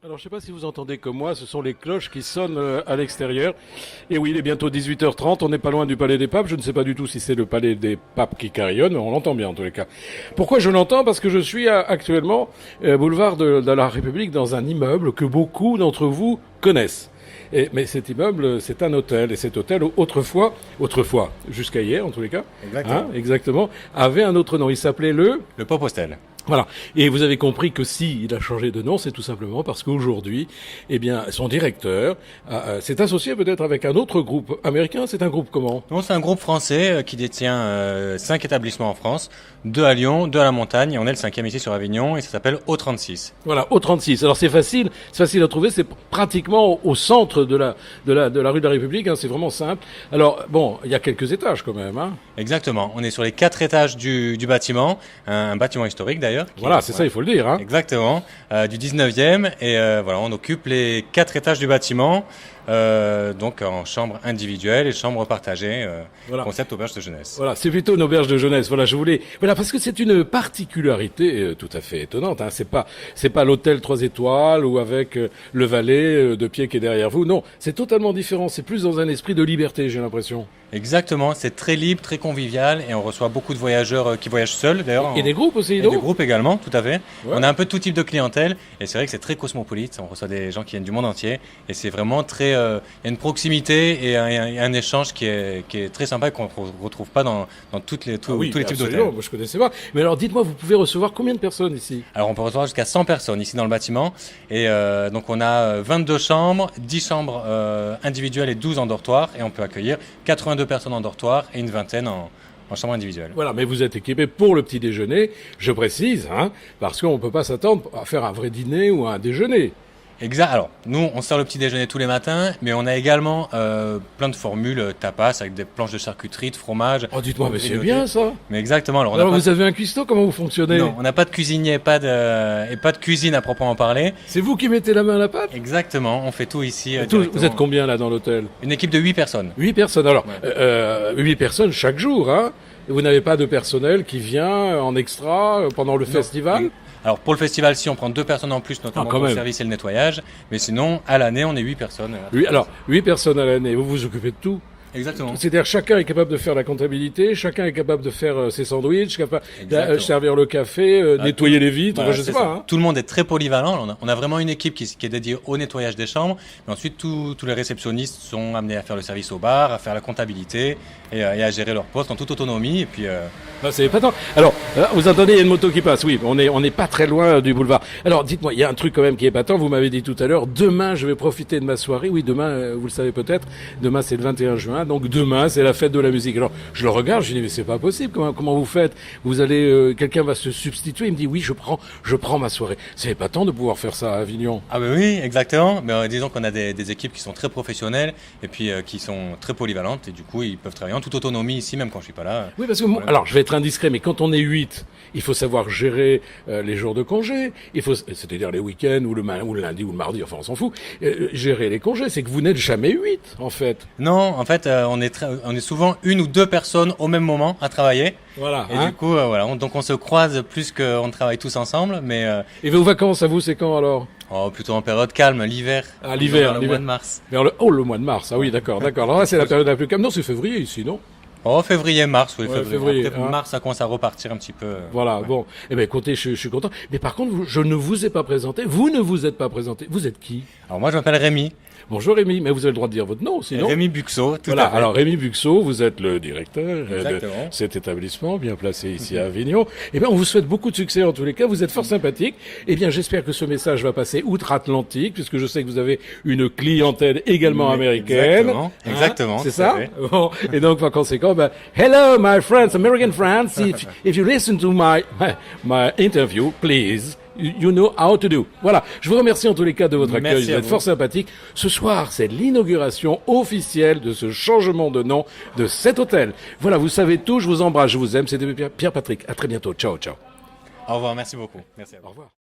Alors je ne sais pas si vous entendez comme moi, ce sont les cloches qui sonnent à l'extérieur. Et oui, il est bientôt 18h30, on n'est pas loin du Palais des Papes. Je ne sais pas du tout si c'est le Palais des Papes qui carillonne, mais on l'entend bien en tous les cas. Pourquoi je l'entends? Parce que je suis actuellement boulevard de la République dans un immeuble que beaucoup d'entre vous connaissent. Mais cet immeuble, c'est un hôtel. Et cet hôtel, autrefois, jusqu'à hier en tous les cas, exactement, avait un autre nom. Il s'appelait Le Pop Hostel. Voilà. Et vous avez compris que si il a changé de nom, c'est tout simplement parce qu'aujourd'hui, eh bien, son directeur s'est associé peut-être avec un autre groupe américain. C'est un groupe comment? Non, c'est un groupe français qui détient 5 établissements en France, 2 à Lyon, 2 à la montagne, et on est le 5e ici sur Avignon, et ça s'appelle O36. Voilà, O36. Alors c'est facile à trouver, c'est pratiquement au centre de la rue de la République, hein, c'est vraiment simple. Alors bon, il y a quelques étages quand même, hein. Exactement, on est sur les 4 étages du bâtiment, un bâtiment historique d'ailleurs. Voilà, c'est ça, il faut le dire, hein. Exactement, du 19e, et voilà, on occupe les 4 étages du bâtiment, donc en chambre individuelle et chambre partagée, voilà. Concept auberge de jeunesse. Voilà, c'est plutôt une auberge de jeunesse. Voilà, parce que c'est une particularité tout à fait étonnante, hein. C'est pas l'hôtel 3 étoiles ou avec le valet de pied qui est derrière vous. Non, c'est totalement différent. C'est plus dans un esprit de liberté, j'ai l'impression. Exactement, c'est très libre, très convivial, et on reçoit beaucoup de voyageurs qui voyagent seuls d'ailleurs. Et des groupes aussi, et des groupes également, tout à fait. Ouais. On a un peu de tout type de clientèle, et c'est vrai que c'est très cosmopolite. On reçoit des gens qui viennent du monde entier, et c'est vraiment très, il y a une proximité et un échange qui est très sympa et qu'on ne retrouve pas dans tous les types d'hôtels. Moi je connaissais pas. Mais alors dites-moi, vous pouvez recevoir combien de personnes ici? Alors on peut recevoir jusqu'à 100 personnes ici dans le bâtiment, et donc on a 22 chambres, 10 chambres individuelles et 12 en dortoir, et on peut accueillir 82 personnes en dortoir et une vingtaine en chambre individuelle. Voilà, mais vous êtes équipé pour le petit déjeuner, je précise, hein, parce qu'on ne peut pas s'attendre à faire un vrai dîner ou un déjeuner. Exact. Alors, nous, on sert le petit déjeuner tous les matins, mais on a également plein de formules tapas avec des planches de charcuterie, de fromage. Oh, dites-moi, mais c'est bien ça. Mais exactement. Alors vous avez un cuistot, comment vous fonctionnez? Non, on n'a pas de cuisinier, et pas de cuisine à proprement parler. C'est vous qui mettez la main à la pâte? Exactement, on fait tout ici. Vous êtes combien là dans l'hôtel? Une équipe de 8 personnes. 8 personnes, alors 8 personnes chaque jour, hein? Et vous n'avez pas de personnel qui vient en extra pendant le festival? Alors pour le festival, si on prend 2 personnes en plus, notamment pour le service et le nettoyage, mais sinon à l'année on est 8 personnes. Oui, alors 8 personnes à l'année, vous vous occupez de tout? Exactement. C'est-à-dire chacun est capable de faire la comptabilité, chacun est capable de faire ses sandwichs, capable de servir le café, nettoyer les vitres, je sais pas. Hein. Tout le monde est très polyvalent. On a vraiment une équipe qui est dédiée au nettoyage des chambres, mais ensuite tous les réceptionnistes sont amenés à faire le service au bar, à faire la comptabilité et à gérer leur poste en toute autonomie. Et puis c'est épatant. Alors, vous entendez, il y a une moto qui passe. Oui, on n'est pas très loin du boulevard. Alors, dites-moi, il y a un truc quand même qui est épatant. Vous m'avez dit tout à l'heure, demain, je vais profiter de ma soirée. Oui, demain, vous le savez peut-être, demain c'est le 21 juin. Donc demain, c'est la fête de la musique. Alors, je le regarde, je dis mais c'est pas possible. Comment vous faites? Vous allez, quelqu'un va se substituer. Il me dit oui, je prends ma soirée. C'est épatant de pouvoir faire ça à Avignon. Ah ben oui, exactement. Mais disons qu'on a des équipes qui sont très professionnelles et puis qui sont très polyvalentes et du coup ils peuvent travailler en toute autonomie ici même quand je suis pas là. Oui, parce que alors je vais être indiscret, mais quand on est 8, il faut savoir gérer les jours de congé. C'est-à-dire les week-ends ou le lundi ou le mardi. Enfin, on s'en fout. Gérer les congés, c'est que vous n'êtes jamais 8 en fait. Non, en fait, on est souvent 1 ou 2 personnes au même moment à travailler. Voilà. Et du coup, voilà, donc on se croise plus qu'on travaille tous ensemble, mais. Et vos vacances, à vous, c'est quand alors? Oh, plutôt en période calme, l'hiver. Ah, l'hiver, le mois de mars. Le mois de mars. Ah oui, d'accord. Alors là, c'est la période la plus calme. Non, c'est février ici, non? Oh, février-mars, oui, ouais, février. Après, mars, ça commence à repartir un petit peu. Voilà, bon. Eh ben, écoutez, je suis content. Mais par contre, je ne vous ai pas présenté. Vous ne vous êtes pas présenté. Vous êtes qui? Alors moi, je m'appelle Rémi. Bonjour Rémi, mais vous avez le droit de dire votre nom aussi, non? Rémi Buxot, tout voilà, à fait. Alors Rémi Buxot, vous êtes le directeur de cet établissement, bien placé ici à Avignon. Eh bien, on vous souhaite beaucoup de succès en tous les cas, vous êtes fort sympathique. Eh bien, j'espère que ce message va passer outre-Atlantique, puisque je sais que vous avez une clientèle également américaine. Exactement. C'est ça? Bon. Et donc, par conséquent, hello my friends, American friends, if you listen to my interview, please, you know how to do. Voilà. Je vous remercie en tous les cas de votre accueil. Vous êtes fort sympathique. Ce soir, c'est l'inauguration officielle de ce changement de nom de cet hôtel. Voilà, vous savez tout. Je vous embrasse, je vous aime. C'était Pierre Patrick. À très bientôt. Ciao, ciao. Au revoir. Merci beaucoup. Merci à vous. Au revoir.